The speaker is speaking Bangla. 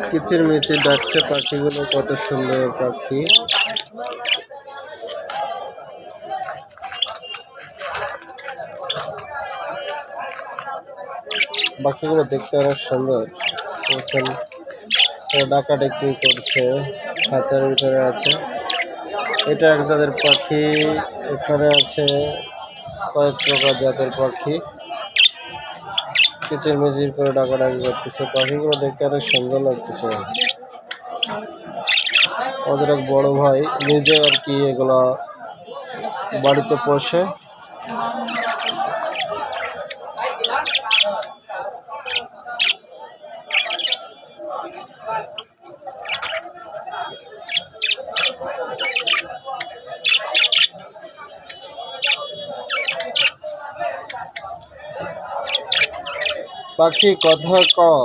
কিচির মিচির ডাকছে পাখিগুলো, কত সুন্দর পাখি। পাখিগুলো দেখতে অনেক সুন্দর। ডাকাডাকি করছে, খাঁচার ভিতরে আছে। এটা এক জাতের পাখি। এখানে আছে কয়েক প্রকার জাতের পাখি, কিচির মিচির করে ডাকাডাকি করতেছে। পাখিগুলো দেখতে অনেক সুন্দর লাগতেছে। আমাদের এক বড় ভাই নিজে আর কি এগুলা বাড়িতে পোষে। পাখি কথা কও।